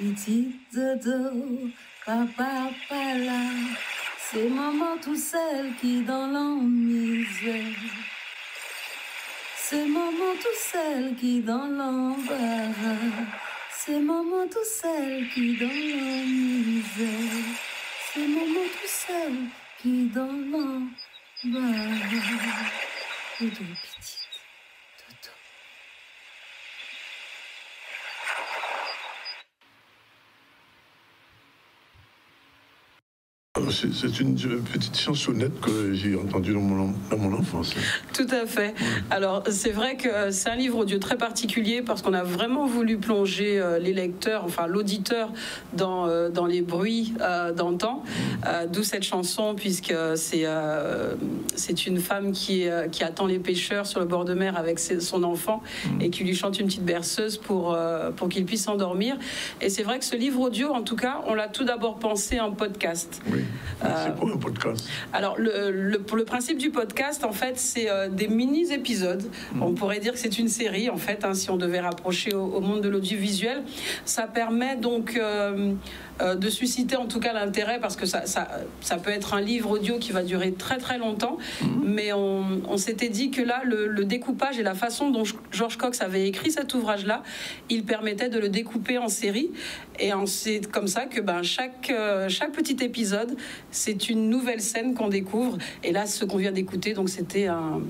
petit dodo, papa pas là. C'est maman tout seul qui dans l'emmisère. C'est maman tout seul qui dans l'embarras. C'est maman tout seul qui dans l'emmisère. C'est maman tout seul qui dans l'embarras. Dodo, petite, dodo. C'est une petite chansonnette que j'ai entendue dans mon enfance. Tout à fait. Alors, c'est vrai que c'est un livre audio très particulier parce qu'on a vraiment voulu plonger les lecteurs, enfin l'auditeur, dans les bruits d'antan. D'où cette chanson, puisque c'est une femme qui attend les pêcheurs sur le bord de mer avec son enfant et qui lui chante une petite berceuse pour qu'il puisse s'endormir. Et c'est vrai que ce livre audio, en tout cas, on l'a tout d'abord pensé en podcast. Oui. C'est quoi un podcast? Alors, le principe du podcast, en fait, c'est des mini-épisodes. On pourrait dire que c'est une série, en fait, hein, si on devait rapprocher au monde de l'audiovisuel. Ça permet donc de susciter, en tout cas, l'intérêt, parce que ça peut être un livre audio qui va durer très, très longtemps. Mais on s'était dit que là, le découpage et la façon dont George Cox avait écrit cet ouvrage-là, il permettait de le découper en série. Et c'est comme ça que chaque petit épisode, c'est une nouvelle scène qu'on découvre. Et là, ce qu'on vient d'écouter, donc c'était un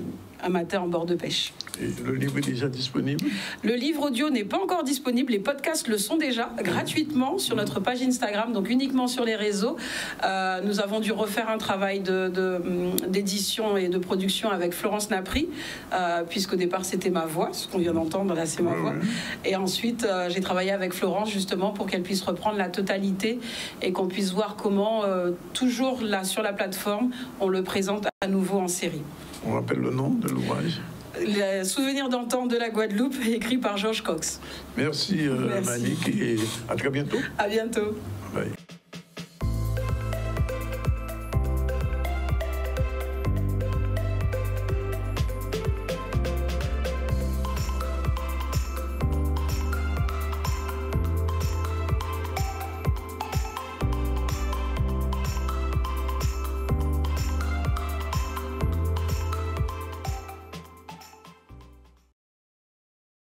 matin en bord de pêche. Et le livre est déjà disponible? Le livre audio n'est pas encore disponible. Les podcasts le sont déjà gratuitement sur notre page Instagram, donc uniquement sur les réseaux. Nous avons dû refaire un travail d'édition et de production avec Florence Napri, puisqu'au départ c'était ma voix, ce qu'on vient d'entendre là, c'est ma voix. Et ensuite j'ai travaillé avec Florence justement pour qu'elle puisse reprendre la totalité et qu'on puisse voir comment toujours là sur la plateforme on le présente à nouveau en série. On rappelle le nom de l'ouvrage? Les souvenirs d'antan de la Guadeloupe, écrit par George Cox. Merci. Malik, et à très bientôt. À bientôt.